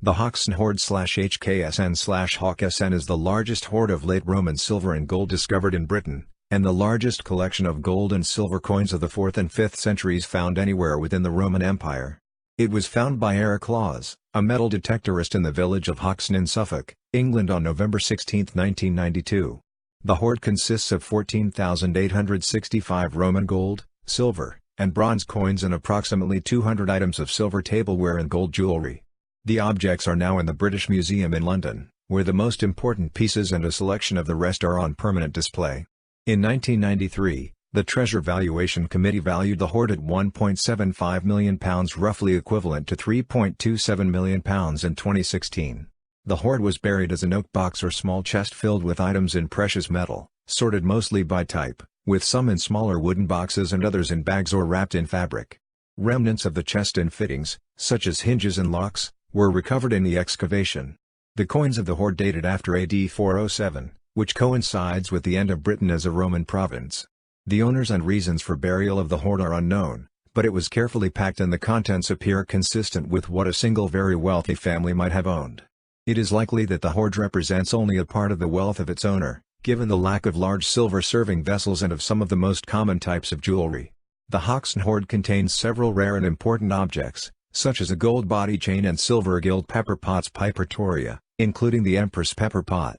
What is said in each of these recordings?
The Hoxne Hoard/HKSN/Hoxne is the largest hoard of late Roman silver and gold discovered in Britain, and the largest collection of gold and silver coins of the 4th and 5th centuries found anywhere within the Roman Empire. It was found by Eric Laws, a metal detectorist in the village of Hoxne in Suffolk, England on November 16, 1992. The hoard consists of 14,865 Roman gold, silver, and bronze coins and approximately 200 items of silver tableware and gold jewellery. The objects are now in the British Museum in London, where the most important pieces and a selection of the rest are on permanent display. In 1993, the Treasure Valuation Committee valued the hoard at £1.75 million, roughly equivalent to £3.27 million in 2016. The hoard was buried as an oak box or small chest filled with items in precious metal, sorted mostly by type, with some in smaller wooden boxes and others in bags or wrapped in fabric. Remnants of the chest and fittings, such as hinges and locks, were recovered in the excavation. The coins of the hoard dated after AD 407, which coincides with the end of Britain as a Roman province. The owners and reasons for burial of the hoard are unknown, but it was carefully packed and the contents appear consistent with what a single very wealthy family might have owned. It is likely that the hoard represents only a part of the wealth of its owner, given the lack of large silver serving vessels and of some of the most common types of jewelry. The Hoxne hoard contains several rare and important objects, such as a gold body chain and silver gilt pepper pots Pipertoria, including the Empress pepper pot.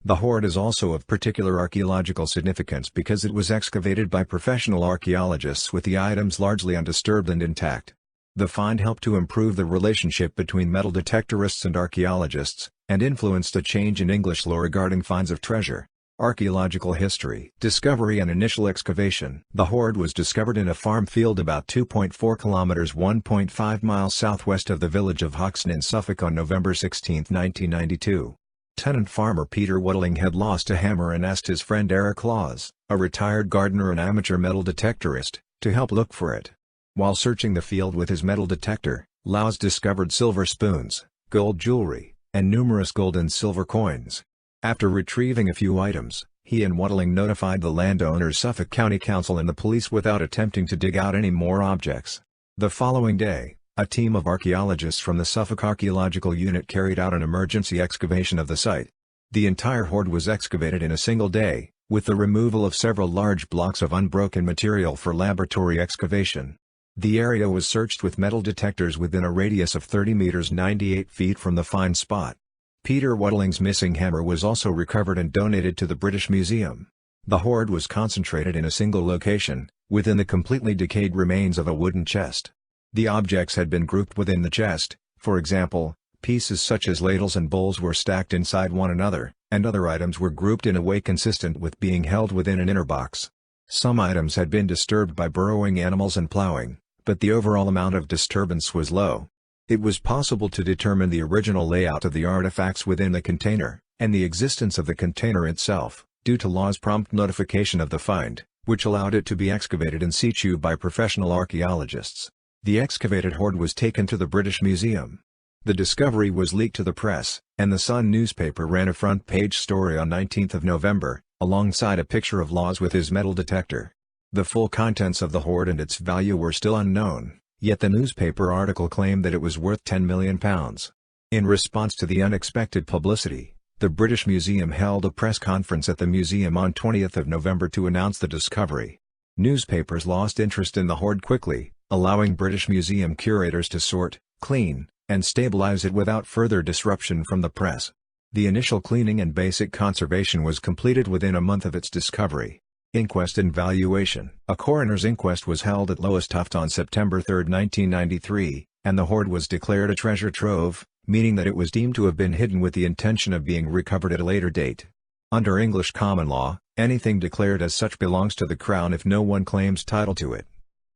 The hoard is also of particular archaeological significance because it was excavated by professional archaeologists with the items largely undisturbed and intact. The find helped to improve the relationship between metal detectorists and archaeologists, and influenced a change in English law regarding finds of treasure. Archaeological history, discovery and initial excavation. The hoard was discovered in a farm field about 2.4 kilometers (1.5 miles) southwest of the village of Hoxne in Suffolk on November 16, 1992. Tenant farmer Peter Waddling had lost a hammer and asked his friend Eric Laws, a retired gardener and amateur metal detectorist, to help look for it. While searching the field with his metal detector, Laws discovered silver spoons, gold jewelry, and numerous gold and silver coins. After retrieving a few items, he and Waddling notified the landowner's Suffolk County Council and the police without attempting to dig out any more objects. The following day, a team of archaeologists from the Suffolk Archaeological Unit carried out an emergency excavation of the site. The entire hoard was excavated in a single day, with the removal of several large blocks of unbroken material for laboratory excavation. The area was searched with metal detectors within a radius of 30 meters (98 feet) from the find spot. Peter Waddling's missing hammer was also recovered and donated to the British Museum. The hoard was concentrated in a single location, within the completely decayed remains of a wooden chest. The objects had been grouped within the chest, for example, pieces such as ladles and bowls were stacked inside one another, and other items were grouped in a way consistent with being held within an inner box. Some items had been disturbed by burrowing animals and plowing, but the overall amount of disturbance was low. It was possible to determine the original layout of the artifacts within the container, and the existence of the container itself, due to Law's prompt notification of the find, which allowed it to be excavated in situ by professional archaeologists. The excavated hoard was taken to the British Museum. The discovery was leaked to the press, and the Sun newspaper ran a front-page story on 19 November, alongside a picture of Laws with his metal detector. The full contents of the hoard and its value were still unknown. Yet the newspaper article claimed that it was worth £10 million. In response to the unexpected publicity, the British Museum held a press conference at the museum on 20 November to announce the discovery. Newspapers lost interest in the hoard quickly, allowing British Museum curators to sort, clean, and stabilize it without further disruption from the press. The initial cleaning and basic conservation was completed within a month of its discovery. Inquest and valuation. A coroner's inquest was held at Lowestoft on September 3, 1993, and the hoard was declared a treasure trove, meaning that it was deemed to have been hidden with the intention of being recovered at a later date. Under English common law, anything declared as such belongs to the Crown if no one claims title to it.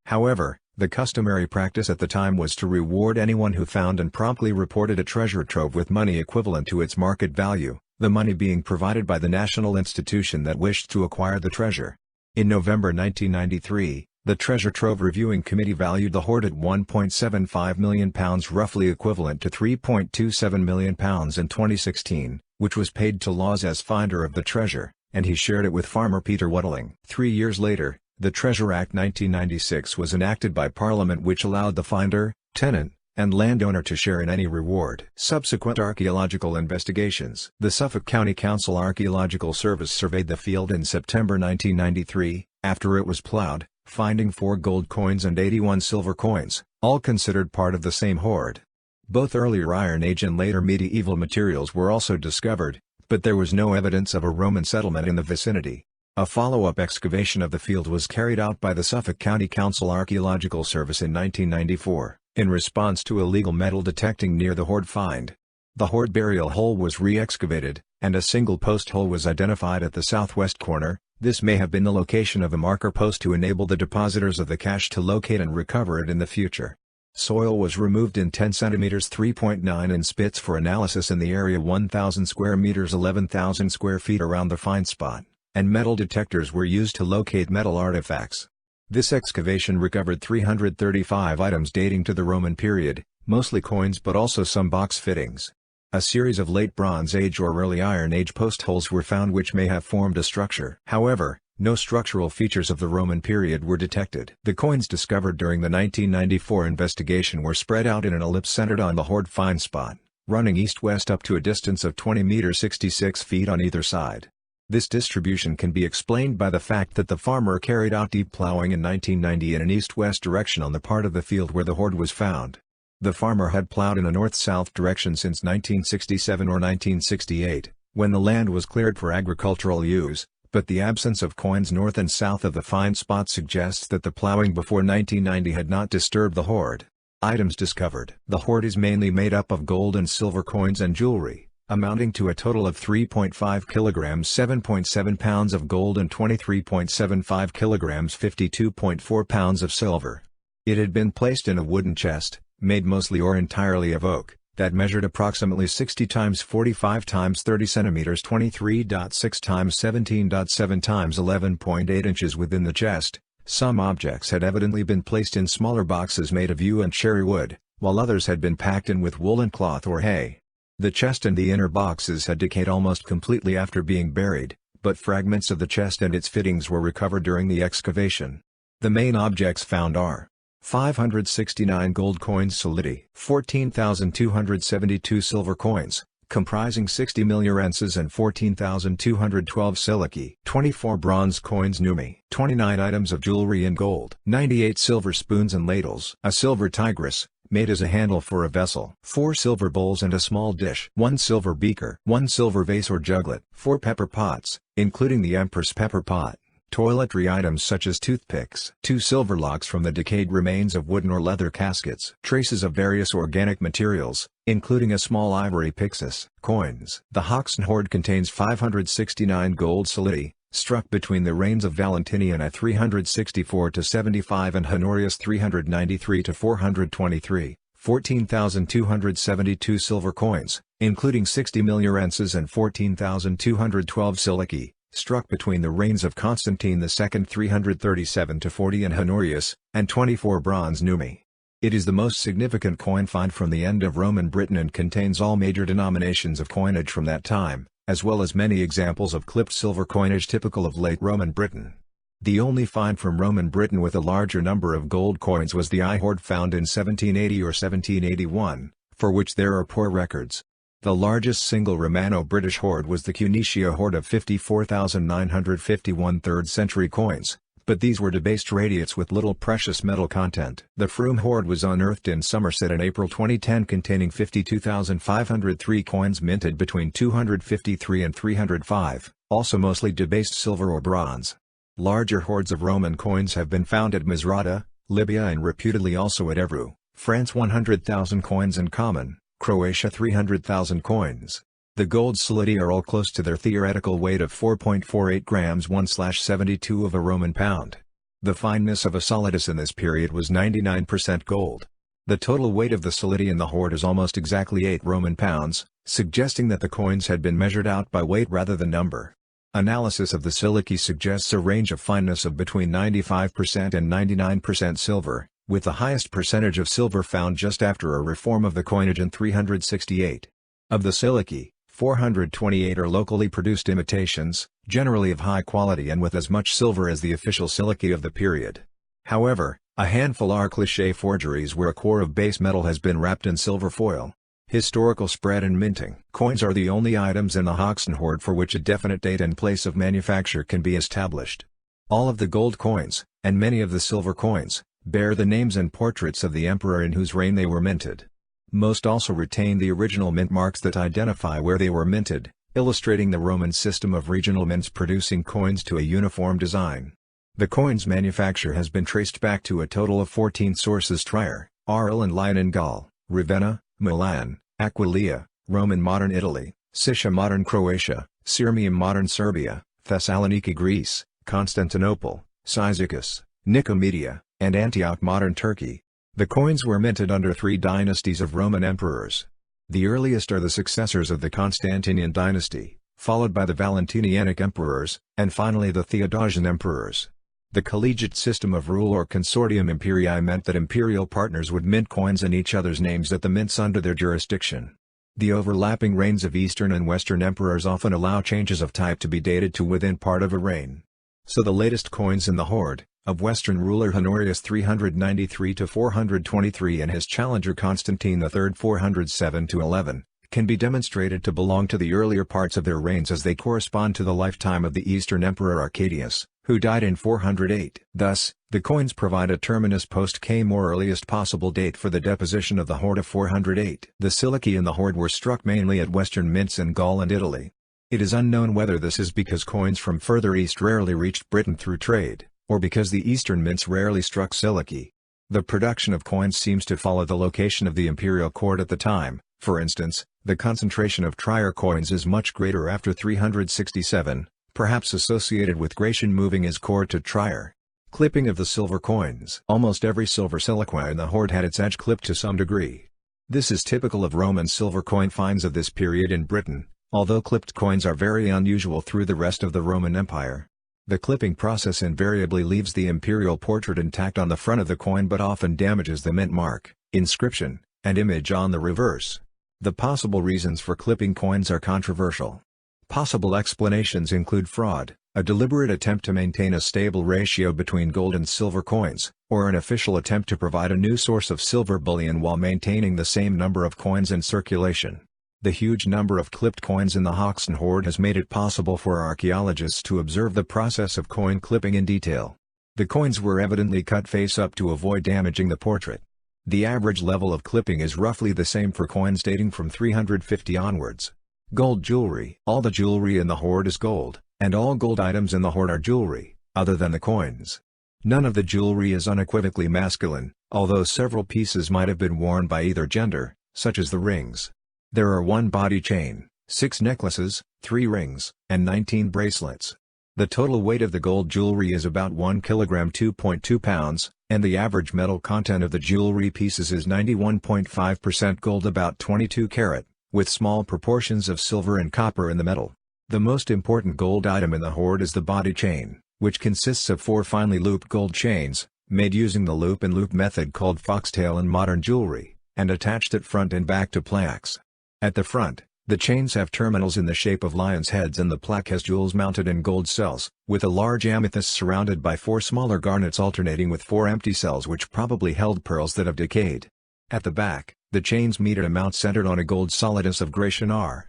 However, the customary practice at the time was to reward anyone who found and promptly reported a treasure trove with money equivalent to its market value, the money being provided by the national institution that wished to acquire the treasure. In November 1993, the Treasure Trove Reviewing Committee valued the hoard at £1.75 million, roughly equivalent to £3.27 million in 2016, which was paid to Laws as finder of the treasure, and he shared it with farmer Peter Waddling. 3 years later, the Treasure Act 1996 was enacted by Parliament, which allowed the finder, tenant, and landowner to share in any reward. Subsequent archaeological investigations. The Suffolk County Council Archaeological Service surveyed the field in September 1993, after it was plowed, finding 4 gold coins and 81 silver coins, all considered part of the same hoard. Both earlier Iron Age and later medieval materials were also discovered, but there was no evidence of a Roman settlement in the vicinity. A follow-up excavation of the field was carried out by the Suffolk County Council Archaeological Service in 1994, in response to illegal metal detecting near the hoard find. The hoard burial hole was re-excavated, and a single post hole was identified at the southwest corner. This may have been the location of a marker post to enable the depositors of the cache to locate and recover it in the future. Soil was removed in 10 cm 3.9 in spits for analysis in the area 1,000 square meters 11,000 square feet around the find spot, and metal detectors were used to locate metal artifacts. This excavation recovered 335 items dating to the Roman period, mostly coins but also some box fittings. A series of late Bronze Age or early Iron Age post holes were found which may have formed a structure. However, no structural features of the Roman period were detected. The coins discovered during the 1994 investigation were spread out in an ellipse centered on the hoard find spot, running east-west up to a distance of 20 meters 66 feet on either side. This distribution can be explained by the fact that the farmer carried out deep plowing in 1990 in an east-west direction on the part of the field where the hoard was found. The farmer had plowed in a north-south direction since 1967 or 1968, when the land was cleared for agricultural use, but the absence of coins north and south of the find spot suggests that the plowing before 1990 had not disturbed the hoard. Items discovered. The hoard is mainly made up of gold and silver coins and jewelry, amounting to a total of 3.5 kilograms 7.7 pounds of gold and 23.75 kilograms 52.4 pounds of silver. It had been placed in a wooden chest, made mostly or entirely of oak, that measured approximately 60 x 45 x 30 cm 23.6 x 17.7 x 11.8 inches within the chest. Some objects had evidently been placed in smaller boxes made of yew and cherry wood, while others had been packed in with woolen cloth or hay. The chest and the inner boxes had decayed almost completely after being buried, but fragments of the chest and its fittings were recovered during the excavation. The main objects found are 569 gold coins solidi, 14,272 silver coins, comprising 60 milliorenses and 14,212 silici, 24 bronze coins numi, 29 items of jewelry in gold, 98 silver spoons and ladles, a silver tigress, made as a handle for a vessel, 4 silver bowls and a small dish, 1 silver beaker, 1 silver vase or juglet, 4 pepper pots, including the empress pepper pot, toiletry items such as toothpicks, 2 silver locks from the decayed remains of wooden or leather caskets, traces of various organic materials, including a small ivory pyxis, coins. The Hoxne Hoard contains 569 gold solidi, struck between the reigns of Valentinian at 364-75 and Honorius 393-423, 14,272 silver coins, including 60 milliorenses and 14,212 silici, struck between the reigns of Constantine II 337-40 and Honorius, and 24 bronze numi. It is the most significant coin find from the end of Roman Britain and contains all major denominations of coinage from that time, as well as many examples of clipped silver coinage typical of late Roman Britain. The only find from Roman Britain with a larger number of gold coins was the hoard found in 1780 or 1781, for which there are poor records. The largest single Romano-British hoard was the Cunicia hoard of 54,951 3rd-century coins, but these were debased radiates with little precious metal content. The Frome hoard was unearthed in Somerset in April 2010 containing 52,503 coins minted between 253 and 305, also mostly debased silver or bronze. Larger hoards of Roman coins have been found at Misrata, Libya and reputedly also at Evreux, France. 100,000 coins in common, Croatia 300,000 coins. The gold solidi are all close to their theoretical weight of 4.48 grams 1/72 of a Roman pound. The fineness of a solidus in this period was 99% gold. The total weight of the solidi in the hoard is almost exactly 8 Roman pounds, suggesting that the coins had been measured out by weight rather than number. Analysis of the silici suggests a range of fineness of between 95% and 99% silver, with the highest percentage of silver found just after a reform of the coinage in 368. Of the silici, 428 are locally produced imitations, generally of high quality and with as much silver as the official silici of the period. However, A handful are cliché forgeries where a core of base metal has been wrapped in silver foil. Historical spread and minting. Coins are the only items in the Hoxne Hoard for which a definite date and place of manufacture can be established. All of the gold coins, and many of the silver coins, bear the names and portraits of the emperor in whose reign they were minted. Most also retain the original mint marks that identify where they were minted, illustrating the Roman system of regional mints producing coins to a uniform design. The coin's manufacture has been traced back to a total of 14 sources: Trier, Arles and Lyon in Gaul, Ravenna, Milan, Aquileia, Rome in modern Italy, Sicia modern Croatia, Sirmium modern Serbia, Thessaloniki Greece, Constantinople, Cyzicus, Nicomedia, and Antioch modern Turkey. The coins were minted under 3 dynasties of Roman emperors. The earliest are the successors of the Constantinian dynasty, followed by the Valentinianic emperors, and finally the Theodosian emperors. The collegiate system of rule or consortium imperii meant that imperial partners would mint coins in each other's names at the mints under their jurisdiction. The overlapping reigns of Eastern and Western emperors often allow changes of type to be dated to within part of a reign. So the latest coins in the hoard, of Western ruler Honorius 393–423 and his challenger Constantine III 407–11, can be demonstrated to belong to the earlier parts of their reigns as they correspond to the lifetime of the Eastern Emperor Arcadius, who died in 408. Thus, the coins provide a terminus post-Quem or earliest possible date for the deposition of the hoard of 408. The silici in the hoard were struck mainly at Western mints in Gaul and Italy. It is unknown whether this is because coins from further east rarely reached Britain through trade, or because the Eastern mints rarely struck silici. The production of coins seems to follow the location of the imperial court at the time. For instance, the concentration of Trier coins is much greater after 367, perhaps associated with Gratian moving his court to Trier. Clipping of the silver coins. Almost every silver siliqua in the hoard had its edge clipped to some degree. This is typical of Roman silver coin finds of this period in Britain, although clipped coins are very unusual through the rest of the Roman Empire. The clipping process invariably leaves the imperial portrait intact on the front of the coin but often damages the mint mark, inscription, and image on the reverse. The possible reasons for clipping coins are controversial. Possible explanations include fraud, a deliberate attempt to maintain a stable ratio between gold and silver coins, or an official attempt to provide a new source of silver bullion while maintaining the same number of coins in circulation. The huge number of clipped coins in the Hoxne Hoard has made it possible for archaeologists to observe the process of coin clipping in detail. The coins were evidently cut face up to avoid damaging the portrait. The average level of clipping is roughly the same for coins dating from 350 onwards. Gold jewelry. All the jewelry in the hoard is gold, and all gold items in the hoard are jewelry, other than the coins. None of the jewelry is unequivocally masculine, although several pieces might have been worn by either gender, such as the rings. There are 1 body chain, 6 necklaces, 3 rings, and 19 bracelets. The total weight of the gold jewelry is about 1 kilogram (2.2 pounds), and the average metal content of the jewelry pieces is 91.5% gold, about 22 carat, with small proportions of silver and copper in the metal. The most important gold item in the hoard is the body chain, which consists of 4 finely looped gold chains, made using the loop-and-loop method called foxtail in modern jewelry, and attached at front and back to plaques. At the front, the chains have terminals in the shape of lions' heads and the plaque has jewels mounted in gold cells, with a large amethyst surrounded by 4 smaller garnets alternating with 4 empty cells which probably held pearls that have decayed. At the back, the chains meet at a mount centered on a gold solidus of Gratian R.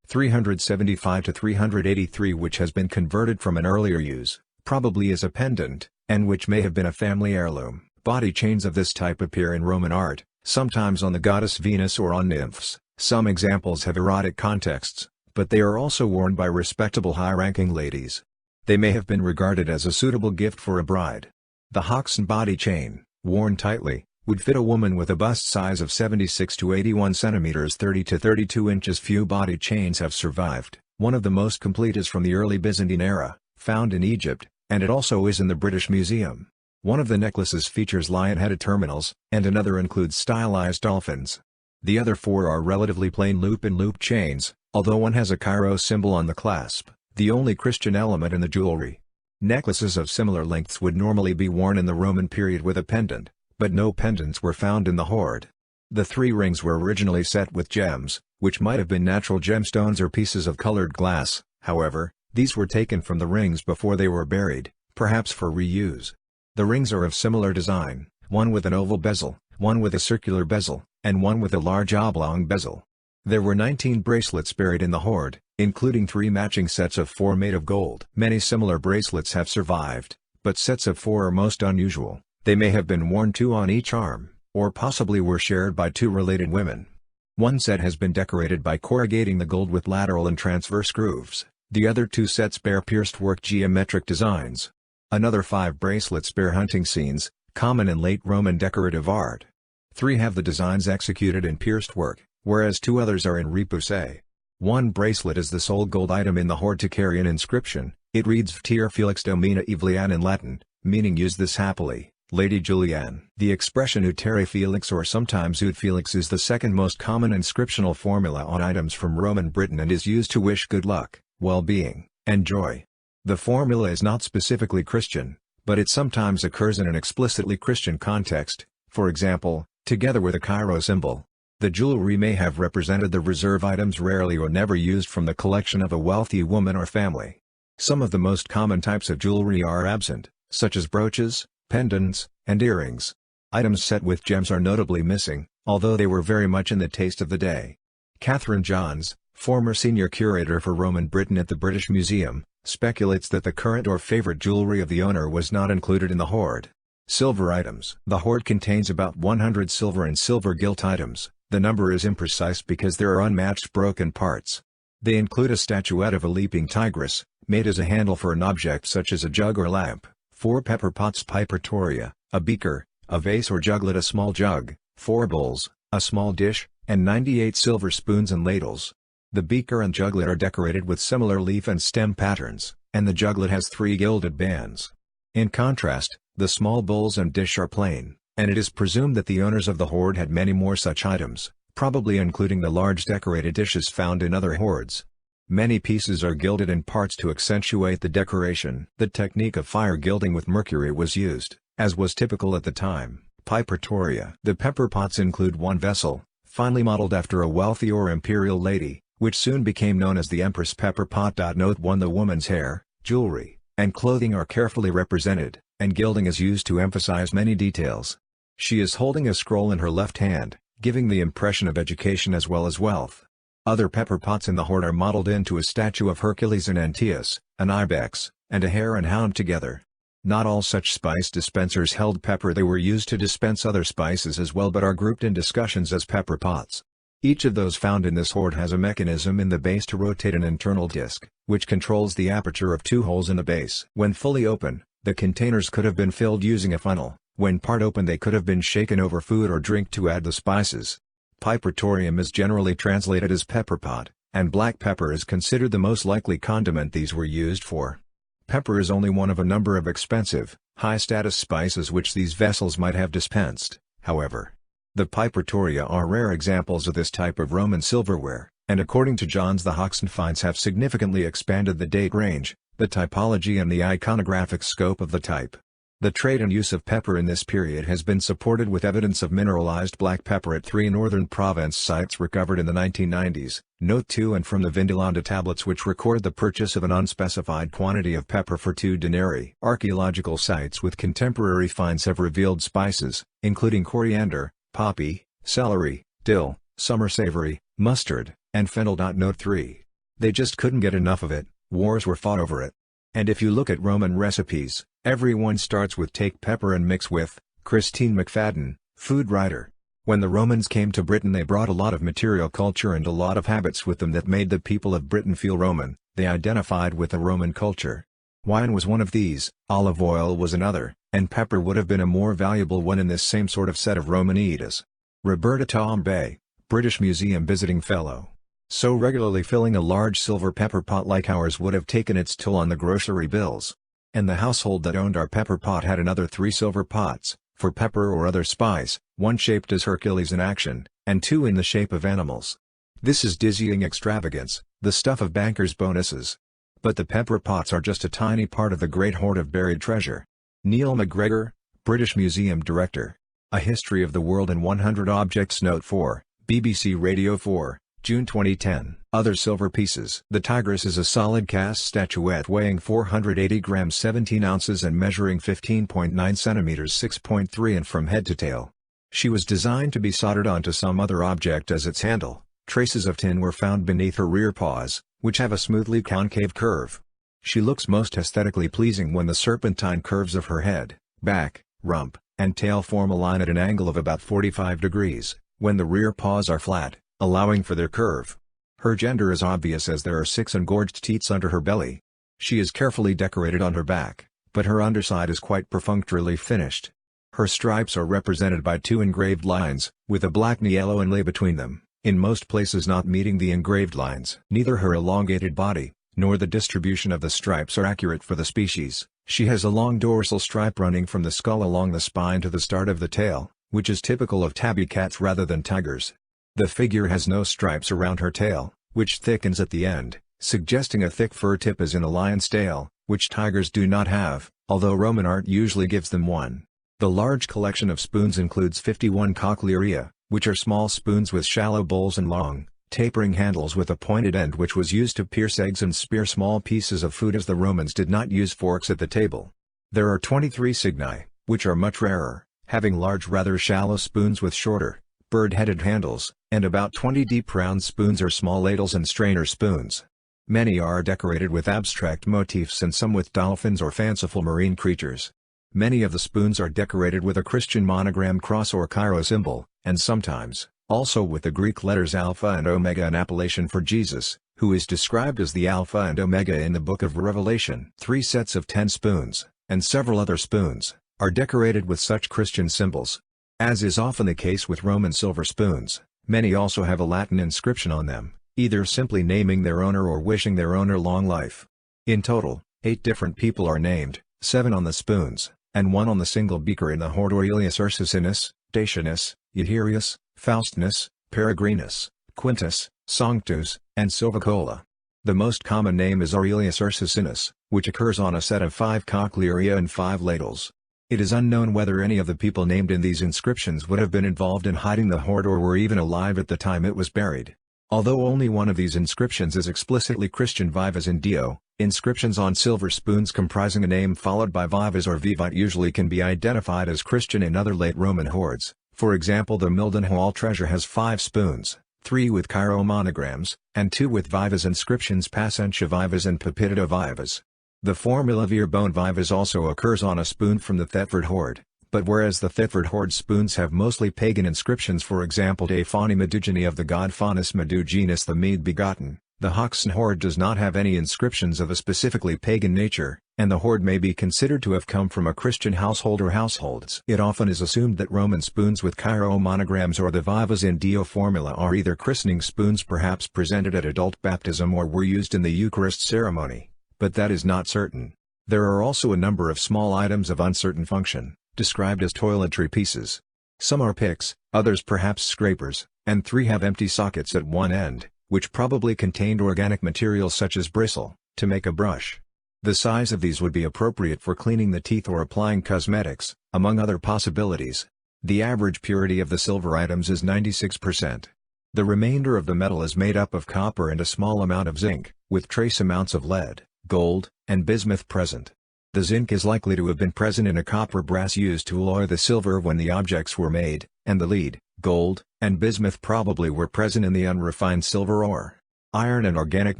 375–383 which has been converted from an earlier use, probably as a pendant, and which may have been a family heirloom. Body chains of this type appear in Roman art, sometimes on the goddess Venus or on nymphs. Some examples have erotic contexts, but they are also worn by respectable high-ranking ladies. They may have been regarded as a suitable gift for a bride. The Hoxne body chain, worn tightly, would fit a woman with a bust size of 76 to 81 centimeters 30 to 32 inches. Few body chains have survived. One of the most complete is from the early Byzantine era, found in Egypt, and it also is in the British Museum. One of the necklaces features lion-headed terminals, and another includes stylized dolphins. The other 4 are relatively plain loop-and-loop chains, although one has a Cairo symbol on the clasp, the only Christian element in the jewelry. Necklaces of similar lengths would normally be worn in the Roman period with a pendant, but no pendants were found in the hoard. The 3 rings were originally set with gems, which might have been natural gemstones or pieces of colored glass. However, these were taken from the rings before they were buried, perhaps for reuse. The rings are of similar design, one with an oval bezel, one with a circular bezel, and one with a large oblong bezel. There were 19 bracelets buried in the hoard, including 3 matching sets of 4 made of gold. Many similar bracelets have survived, but sets of 4 are most unusual. They may have been worn 2 on each arm, or possibly were shared by 2 related women. One set has been decorated by corrugating the gold with lateral and transverse grooves. The other 2 sets bear pierced work geometric designs. Another 5 bracelets bear hunting scenes, common in late Roman decorative art. 3 have the designs executed in pierced work, whereas 2 others are in repoussé. One bracelet is the sole gold item in the hoard to carry an inscription. It reads Vtir Felix Domina Evlian in Latin, meaning use this happily, Lady Julianne. The expression Utere Felix or sometimes Ut Felix is the second most common inscriptional formula on items from Roman Britain and is used to wish good luck, well-being, and joy. The formula is not specifically Christian, but it sometimes occurs in an explicitly Christian context, for example, together with a Cairo symbol. The jewelry may have represented the reserve items rarely or never used from the collection of a wealthy woman or family. Some of the most common types of jewelry are absent, such as brooches, pendants, and earrings. Items set with gems are notably missing, although they were very much in the taste of the day. Catherine Johns, former senior curator for Roman Britain at the British Museum, speculates that the current or favorite jewelry of the owner was not included in the hoard. Silver items. The hoard contains about 100 silver and silver gilt items. The number is imprecise because there are unmatched broken parts. They include a statuette of a leaping tigress, made as a handle for an object such as a jug or lamp, 4 pepper pots Pipertoria, a beaker, a vase or juglet, a small jug, 4 bowls, a small dish, and 98 silver spoons and ladles. The beaker and juglet are decorated with similar leaf and stem patterns, and the juglet has 3 gilded bands. In contrast, the small bowls and dish are plain, and it is presumed that the owners of the hoard had many more such items, probably including the large decorated dishes found in other hoards. Many pieces are gilded in parts to accentuate the decoration. The technique of fire gilding with mercury was used, as was typical at the time. Pipertoria. The pepper pots include one vessel, finely modeled after a wealthy or imperial lady, which soon became known as the Empress Pepper Pot. Note 1. The woman's hair, jewelry, and clothing are carefully represented, and gilding is used to emphasize many details. She is holding a scroll in her left hand, giving the impression of education as well as wealth. Other pepper pots in the hoard are modeled into a statue of Hercules and Antaeus, an ibex, and a hare and hound together. Not all such spice dispensers held pepper. They were used to dispense other spices as well, but are grouped in discussions as pepper pots. Each of those found in this hoard has a mechanism in the base to rotate an internal disc, which controls the aperture of 2 holes in the base. When fully open, the containers could have been filled using a funnel. When part open, they could have been shaken over food or drink to add the spices. Pipertorium is generally translated as pepper pot, and black pepper is considered the most likely condiment these were used for. Pepper is only one of a number of expensive, high-status spices which these vessels might have dispensed, however. The Pipertoria are rare examples of this type of Roman silverware, and according to Johns, the Hoxne finds have significantly expanded the date range, the typology and the iconographic scope of the type. The trade and use of pepper in this period has been supported with evidence of mineralized black pepper at 3 northern Provence sites recovered in the 1990s. Note 2. And from the Vindolanda tablets which record the purchase of an unspecified quantity of pepper for 2 denarii. Archaeological sites with contemporary finds have revealed spices, including coriander, poppy, celery, dill, summer savory, mustard, and fennel. Note 3. They just couldn't get enough of it. Wars were fought over it. And if you look at Roman recipes, everyone starts with take pepper and mix with. Christine McFadden, food writer. When the Romans came to Britain, they brought a lot of material culture and a lot of habits with them that made the people of Britain feel Roman. They identified with the Roman culture. Wine was one of these, olive oil was another, and pepper would have been a more valuable one in this same sort of set of Romanitas. Roberta Tombe, British Museum visiting fellow. So regularly filling a large silver pepper pot like ours would have taken its toll on the grocery bills. And the household that owned our pepper pot had another 3 silver pots, for pepper or other spice, one shaped as Hercules in action, and 2 in the shape of animals. This is dizzying extravagance, the stuff of bankers' bonuses. But the pepper pots are just a tiny part of the great hoard of buried treasure. Neil MacGregor, British Museum Director. A History of the World in 100 Objects. Note 4, BBC Radio 4, June 2010. Other silver pieces. The tigress is a solid cast statuette weighing 480 grams 17 ounces and measuring 15.9 centimeters 6.3 in from head to tail. She was designed to be soldered onto some other object as its handle. Traces of tin were found beneath her rear paws, which have a smoothly concave curve. She looks most aesthetically pleasing when the serpentine curves of her head, back, rump, and tail form a line at an angle of about 45 degrees, when the rear paws are flat, allowing for their curve. Her gender is obvious as there are 6 engorged teats under her belly. She is carefully decorated on her back, but her underside is quite perfunctorily finished. Her stripes are represented by 2 engraved lines, with a black and yellow inlay between them, in most places not meeting the engraved lines. Neither her elongated body, nor the distribution of the stripes are accurate for the species. She has a long dorsal stripe running from the skull along the spine to the start of the tail, which is typical of tabby cats rather than tigers. The figure has no stripes around her tail, which thickens at the end, suggesting a thick fur tip as in a lion's tail, which tigers do not have, although Roman art usually gives them one. The large collection of spoons includes 51 cochlearia, which are small spoons with shallow bowls and long, tapering handles with a pointed end which was used to pierce eggs and spear small pieces of food as the Romans did not use forks at the table. There are 23 cygni, which are much rarer, having large rather shallow spoons with shorter, bird-headed handles, and about 20 deep round spoons or small ladles and strainer spoons. Many are decorated with abstract motifs and some with dolphins or fanciful marine creatures. Many of the spoons are decorated with a Christian monogram cross or Chi-Rho symbol, and sometimes, also with the Greek letters Alpha and Omega, an appellation for Jesus, who is described as the Alpha and Omega in the Book of Revelation. 3 sets of 10 spoons, and several other spoons, are decorated with such Christian symbols. As is often the case with Roman silver spoons, many also have a Latin inscription on them, either simply naming their owner or wishing their owner long life. In total, 8 different people are named, 7 on the spoons, and 1 on the single beaker in the hoard: Aurelius Ursusinus, Dacianus, Euherius, Faustinus, Peregrinus, Quintus, Sanctus, and Silvicola. The most common name is Aurelius Ursusinus, which occurs on a set of 5 cochlearia and 5 ladles. It is unknown whether any of the people named in these inscriptions would have been involved in hiding the hoard or were even alive at the time it was buried. Although only one of these inscriptions is explicitly Christian, vivas in Dio, inscriptions on silver spoons comprising a name followed by vivas or vivite usually can be identified as Christian in other late Roman hoards. For example, the Mildenhall treasure has 5 spoons, 3 with Chi-Rho monograms, and 2 with vivas inscriptions: Pascentia vivas and Pepitida vivas. The formula Vir bone vivas also occurs on a spoon from the Thetford hoard, but whereas the Thetford hoard spoons have mostly pagan inscriptions, for example De Fani Medugini of the god Faunus Meduginus the Mede begotten, the Hoxne Hoard does not have any inscriptions of a specifically pagan nature, and the hoard may be considered to have come from a Christian household or households. It often is assumed that Roman spoons with Chi-Rho monograms or the vivas in Dio formula are either christening spoons, perhaps presented at adult baptism, or were used in the Eucharist ceremony, but that is not certain. There are also a number of small items of uncertain function, described as toiletry pieces. Some are picks, others perhaps scrapers, and 3 have empty sockets at one end, which probably contained organic material such as bristle, to make a brush. The size of these would be appropriate for cleaning the teeth or applying cosmetics, among other possibilities. The average purity of the silver items is 96%. The remainder of the metal is made up of copper and a small amount of zinc, with trace amounts of lead, gold, and bismuth present. The zinc is likely to have been present in a copper brass used to alloy the silver when the objects were made, and the lead, gold, and bismuth probably were present in the unrefined silver ore. Iron and organic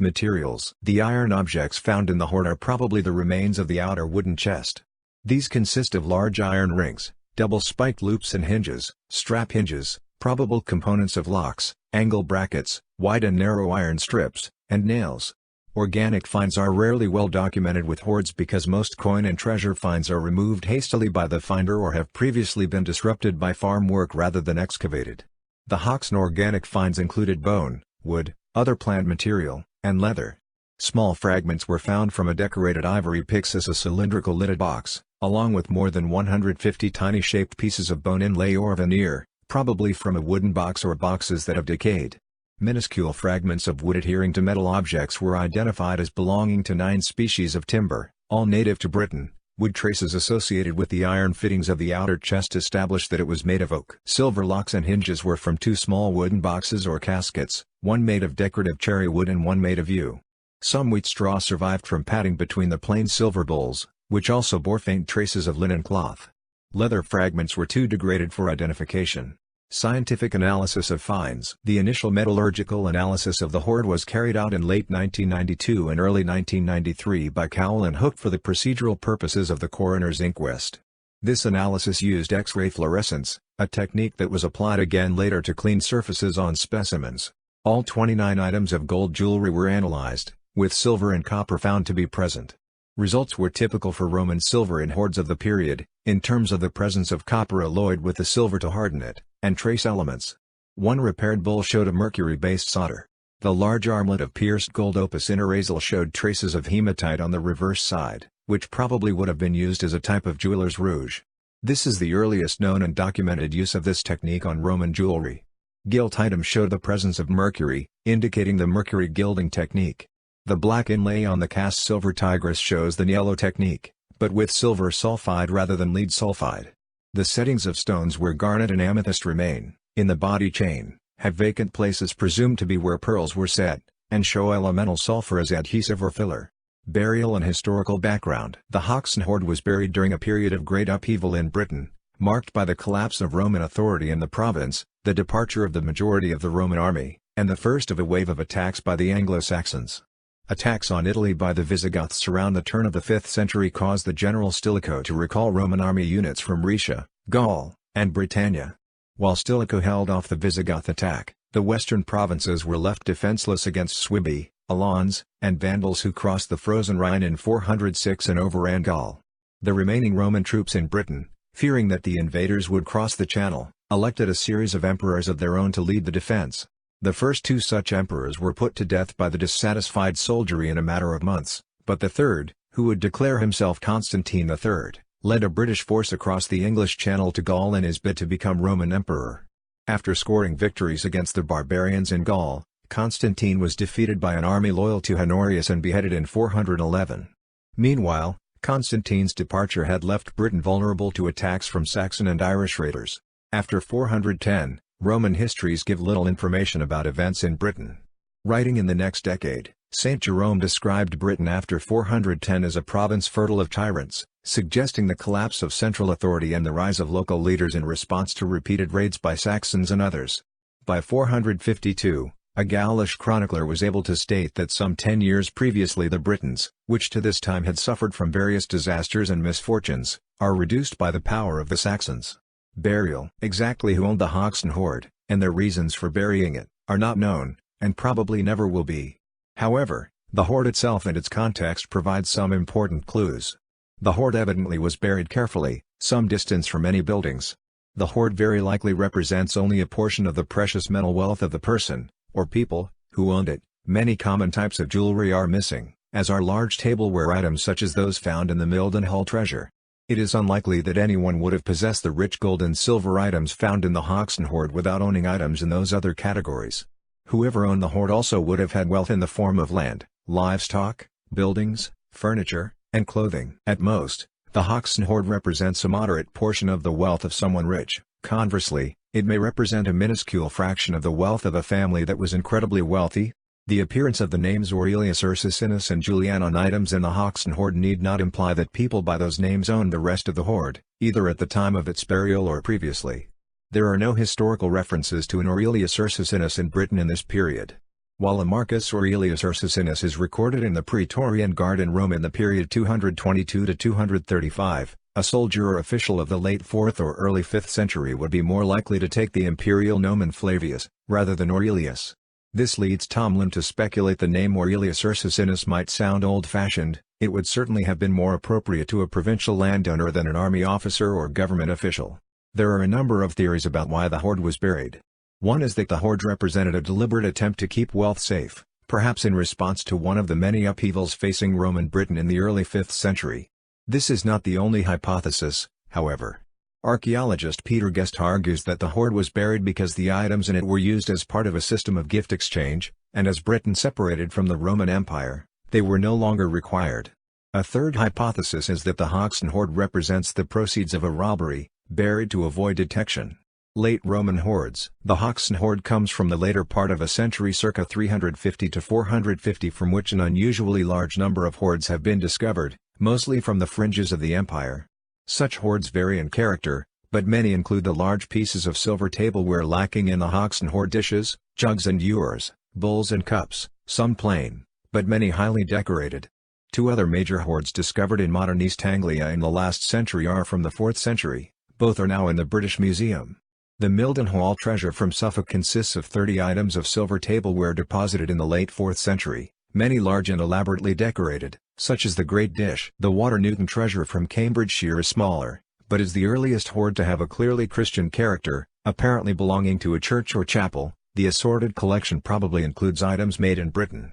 materials. The iron objects found in the hoard are probably the remains of the outer wooden chest. These consist of large iron rings, double-spiked loops and hinges, strap hinges, probable components of locks, angle brackets, wide and narrow iron strips, and nails. Organic finds are rarely well documented with hoards because most coin and treasure finds are removed hastily by the finder or have previously been disrupted by farm work rather than excavated. The Hoxne organic finds included bone, wood, other plant material, and leather. Small fragments were found from a decorated ivory pyxis, a cylindrical lidded box, along with more than 150 tiny shaped pieces of bone inlay or veneer, probably from a wooden box or boxes that have decayed. Minuscule fragments of wood adhering to metal objects were identified as belonging to 9 species of timber, all native to Britain. Wood traces associated with the iron fittings of the outer chest established that it was made of oak. Silver locks and hinges were from 2 small wooden boxes or caskets, one made of decorative cherry wood and one made of yew. Some wheat straw survived from padding between the plain silver bowls, which also bore faint traces of linen cloth. Leather fragments were too degraded for identification. Scientific analysis of finds. The initial metallurgical analysis of the hoard was carried out in late 1992 and early 1993 by Cowell and Hook for the procedural purposes of the coroner's inquest. This analysis used X-ray fluorescence, a technique that was applied again later to clean surfaces on specimens. All 29 items of gold jewelry were analyzed, with silver and copper found to be present. Results were typical for Roman silver in hoards of the period, in terms of the presence of copper alloyed with the silver to harden it, and trace elements. One repaired bowl showed a mercury-based solder. The large armlet of pierced gold opus interasil showed traces of hematite on the reverse side, which probably would have been used as a type of jeweler's rouge. This is the earliest known and documented use of this technique on Roman jewelry. Gilt items show the presence of mercury, indicating the mercury gilding technique. The black inlay on the cast silver tigress shows the yellow technique, but with silver sulfide rather than lead sulfide. The settings of stones where garnet and amethyst remain, in the body chain, have vacant places presumed to be where pearls were set, and show elemental sulfur as adhesive or filler. Burial and historical background. The Hoxne Hoard was buried during a period of great upheaval in Britain, marked by the collapse of Roman authority in the province, the departure of the majority of the Roman army, and the first of a wave of attacks by the Anglo-Saxons. Attacks on Italy by the Visigoths around the turn of the 5th century caused the general Stilicho to recall Roman army units from Rhaetia, Gaul, and Britannia. While Stilicho held off the Visigoth attack, the western provinces were left defenseless against Suebi, Alans, and Vandals who crossed the frozen Rhine in 406 and overran Gaul. The remaining Roman troops in Britain, fearing that the invaders would cross the Channel, elected a series of emperors of their own to lead the defense. The first two such emperors were put to death by the dissatisfied soldiery in a matter of months, but the third, who would declare himself Constantine III, led a British force across the English Channel to Gaul in his bid to become Roman emperor. After scoring victories against the barbarians in Gaul, Constantine was defeated by an army loyal to Honorius and beheaded in 411. Meanwhile, Constantine's departure had left Britain vulnerable to attacks from Saxon and Irish raiders. After 410, Roman histories give little information about events in Britain. Writing in the next decade, St. Jerome described Britain after 410 as a province fertile of tyrants, suggesting the collapse of central authority and the rise of local leaders in response to repeated raids by Saxons and others. By 452, a Gaulish chronicler was able to state that some 10 years previously the Britons, which to this time had suffered from various disasters and misfortunes, are reduced by the power of the Saxons. Burial. Exactly who owned the Hoxne Hoard, and their reasons for burying it, are not known, and probably never will be. However, the hoard itself and its context provide some important clues. The hoard evidently was buried carefully, some distance from any buildings. The hoard very likely represents only a portion of the precious metal wealth of the person, or people, who owned it. Many common types of jewelry are missing, as are large tableware items such as those found in the Mildenhall treasure. It is unlikely that anyone would have possessed the rich gold and silver items found in the Hoxne Hoard without owning items in those other categories. Whoever owned the hoard also would have had wealth in the form of land, livestock, buildings, furniture, and clothing. At most, the Hoxne Hoard represents a moderate portion of the wealth of someone rich. Conversely, it may represent a minuscule fraction of the wealth of a family that was incredibly wealthy. The appearance of the names Aurelius Ursicinus and Julian on items in the Hoxne Hoard need not imply that people by those names owned the rest of the hoard, either at the time of its burial or previously. There are no historical references to an Aurelius Ursicinus in Britain in this period. While a Marcus Aurelius Ursicinus is recorded in the Praetorian Guard in Rome in the period 222 to 235, a soldier or official of the late 4th or early 5th century would be more likely to take the imperial nomen Flavius, rather than Aurelius. This leads Tomlin to speculate the name Aurelius Ursicinus might sound old-fashioned. It would certainly have been more appropriate to a provincial landowner than an army officer or government official. There are a number of theories about why the hoard was buried. One is that the hoard represented a deliberate attempt to keep wealth safe, perhaps in response to one of the many upheavals facing Roman Britain in the early 5th century. This is not the only hypothesis, however. Archaeologist Peter Guest argues that the hoard was buried because the items in it were used as part of a system of gift exchange, and as Britain separated from the Roman Empire, they were no longer required. A third hypothesis is that the Hoxne Hoard represents the proceeds of a robbery, buried to avoid detection. Late Roman hoards. The Hoxne hoard comes from the later part of a century circa 350 to 450, from which an unusually large number of hoards have been discovered, mostly from the fringes of the empire. Such hoards vary in character, but many include the large pieces of silver tableware lacking in the Hoxne hoard: dishes, jugs and ewers, bowls and cups, some plain, but many highly decorated. Two other major hoards discovered in modern East Anglia in the last century are from the 4th century, both are now in the British Museum. The Mildenhall treasure from Suffolk consists of 30 items of silver tableware deposited in the late 4th century, many large and elaborately decorated, such as the Great Dish. The Water-Newton treasure from Cambridgeshire is smaller, but is the earliest hoard to have a clearly Christian character, apparently belonging to a church or chapel. The assorted collection probably includes items made in Britain.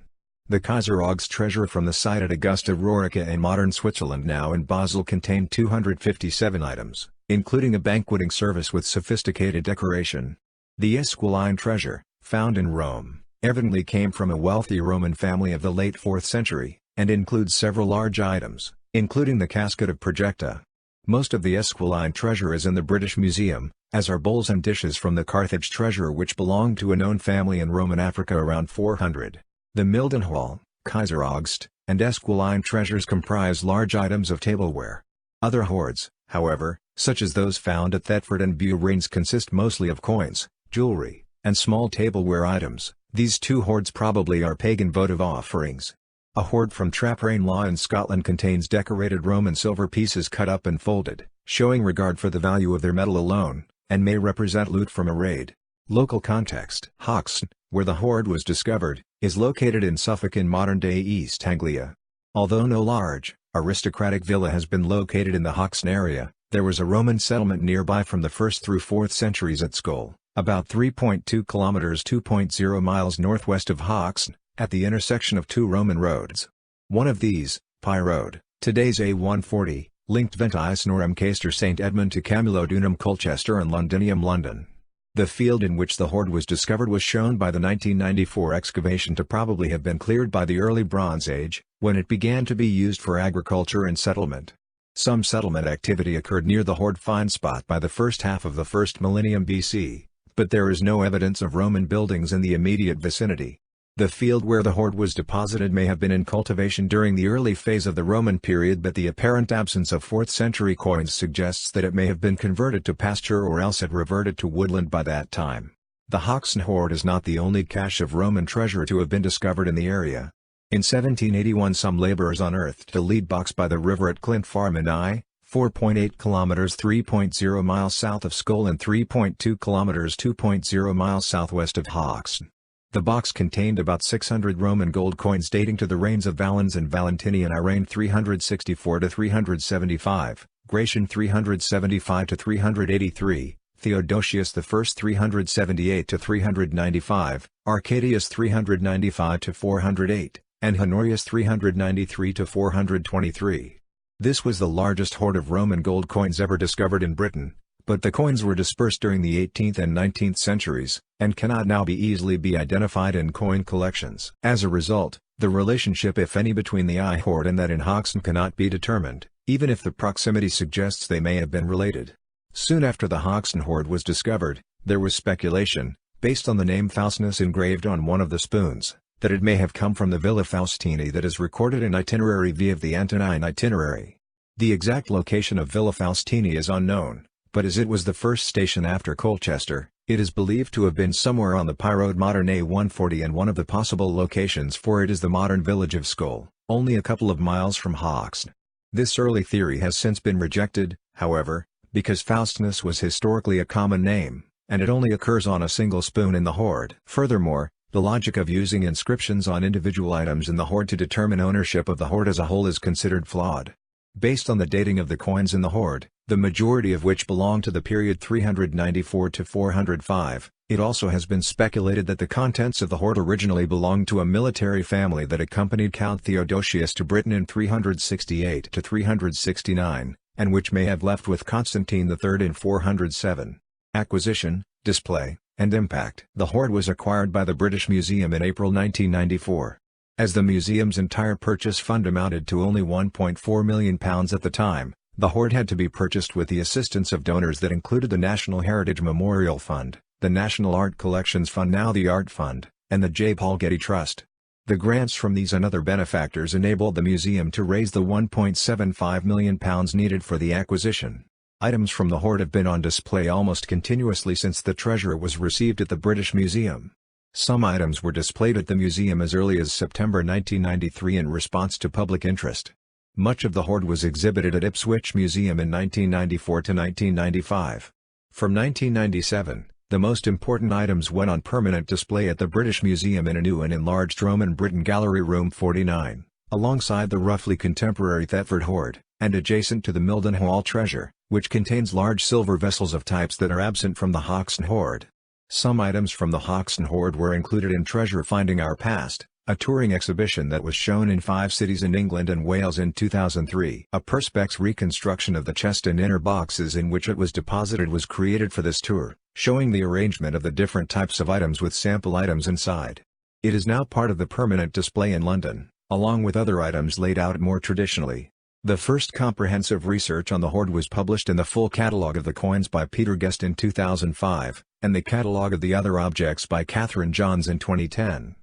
The Kaiseraugs treasure from the site at Augusta Raurica in modern Switzerland, now in Basel, contained 257 items, including a banqueting service with sophisticated decoration. The Esquiline treasure, found in Rome, evidently came from a wealthy Roman family of the late 4th century, and includes several large items, including the casket of Projecta. Most of the Esquiline treasure is in the British Museum, as are bowls and dishes from the Carthage treasure, which belonged to a known family in Roman Africa around 400. The Mildenhall, Kaiseraugs, and Esquiline treasures comprise large items of tableware. Other hoards, however, such as those found at Thetford and Beaurains, consist mostly of coins, jewelry, and small tableware items. These two hoards probably are pagan votive offerings. A hoard from Traprain in Scotland contains decorated Roman silver pieces cut up and folded, showing regard for the value of their metal alone, and may represent loot from a raid. Local context. Hoxne, where the hoard was discovered, is located in Suffolk in modern-day East Anglia. Although no large, aristocratic villa has been located in the Hoxne area, there was a Roman settlement nearby from the 1st through 4th centuries at Skull, about 3.2 kilometers (2.0 miles) northwest of Hoxne, at the intersection of two Roman roads. One of these, Pye Road, today's A140, linked Ventice Norham Caster St Edmund to Camulodunum Colchester and Londinium London. The field in which the hoard was discovered was shown by the 1994 excavation to probably have been cleared by the early Bronze Age, when it began to be used for agriculture and settlement. Some settlement activity occurred near the hoard find spot by the first half of the 1st millennium BC, but there is no evidence of Roman buildings in the immediate vicinity. The field where the hoard was deposited may have been in cultivation during the early phase of the Roman period, but the apparent absence of 4th century coins suggests that it may have been converted to pasture or else had reverted to woodland by that time. The Hoxne hoard is not the only cache of Roman treasure to have been discovered in the area. In 1781 some laborers unearthed a lead box by the river at Clint Farm in 4.8 kilometers (3.0 miles) south of Skull and 3.2 kilometers (2.0 miles) southwest of Hoxne. The box contained about 600 Roman gold coins dating to the reigns of Valens and Valentinian I reigned 364 to 375, Gratian 375 to 383, Theodosius I 378 to 395, Arcadius 395 to 408, and Honorius 393 to 423. This was the largest hoard of Roman gold coins ever discovered in Britain, but the coins were dispersed during the 18th and 19th centuries, and cannot now be easily identified in coin collections. As a result, the relationship, if any, between the hoard and that in Hoxne cannot be determined, even if the proximity suggests they may have been related. Soon after the Hoxne hoard was discovered, there was speculation, based on the name Faustinus engraved on one of the spoons, that it may have come from the Villa Faustini that is recorded in Itinerary V of the Antonine Itinerary. The exact location of Villa Faustini is unknown, but as it was the first station after Colchester, it is believed to have been somewhere on the Pye Road modern A140, and one of the possible locations for it is the modern village of Skull, only a couple of miles from Hoxne. This early theory has since been rejected, however, because Faustinus was historically a common name, and it only occurs on a single spoon in the hoard. Furthermore, the logic of using inscriptions on individual items in the hoard to determine ownership of the hoard as a whole is considered flawed. Based on the dating of the coins in the hoard, the majority of which belong to the period 394 to 405, it also has been speculated that the contents of the hoard originally belonged to a military family that accompanied Count Theodosius to Britain in 368 to 369, and which may have left with Constantine III in 407. Acquisition, display, and impact. The hoard was acquired by the British Museum in April 1994. As the museum's entire purchase fund amounted to only £1.4 million at the time, The hoard had to be purchased with the assistance of donors that included the National Heritage Memorial Fund, the National Art Collections Fund, now the Art Fund, and the J. Paul Getty Trust. The grants from these and other benefactors enabled the museum to raise the £1.75 million needed for the acquisition. Items from the hoard have been on display almost continuously since the treasure was received at the British Museum. Some items were displayed at the museum as early as September 1993 in response to public interest. Much of the hoard was exhibited at Ipswich Museum in 1994 to 1995. From 1997, the most important items went on permanent display at the British Museum in a new and enlarged Roman Britain Gallery Room 49, alongside the roughly contemporary Thetford hoard, and adjacent to the Mildenhall treasure, which contains large silver vessels of types that are absent from the Hoxne Hoard. Some items from the Hoxne Hoard were included in Treasure Finding Our Past, a touring exhibition that was shown in 5 cities in England and Wales in 2003. A perspex reconstruction of the chest and inner boxes in which it was deposited was created for this tour, showing the arrangement of the different types of items with sample items inside. It is now part of the permanent display in London, along with other items laid out more traditionally. The first comprehensive research on the hoard was published in the full catalogue of the coins by Peter Guest in 2005, and the catalogue of the other objects by Catherine Johns in 2010.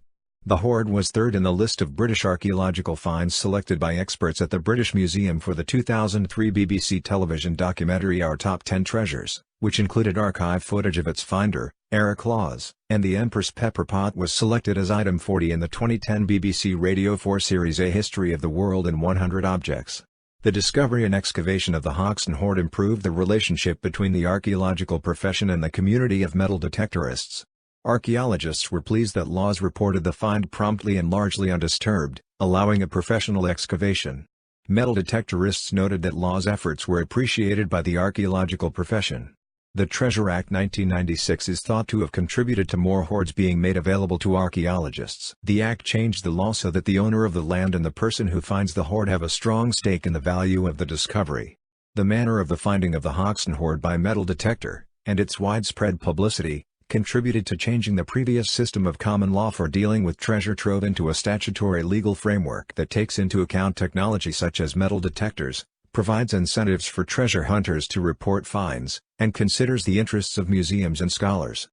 The hoard was third in the list of British archaeological finds selected by experts at the British Museum for the 2003 BBC television documentary Our Top 10 Treasures, which included archive footage of its finder, Eric Laws, and the Empress Pepper Pot was selected as item 40 in the 2010 BBC Radio 4 series A History of the World in 100 Objects. The discovery and excavation of the Hoxne Hoard improved the relationship between the archaeological profession and the community of metal detectorists. Archaeologists were pleased that Laws reported the find promptly and largely undisturbed, allowing a professional excavation. Metal detectorists noted that Laws' efforts were appreciated by the archaeological profession. The Treasure Act 1996 is thought to have contributed to more hoards being made available to archaeologists. The act changed the law so that the owner of the land and the person who finds the hoard have a strong stake in the value of the discovery. The manner of the finding of the Hoxne Hoard by metal detector, and its widespread publicity, contributed to changing the previous system of common law for dealing with treasure trove into a statutory legal framework that takes into account technology such as metal detectors, provides incentives for treasure hunters to report finds, and considers the interests of museums and scholars.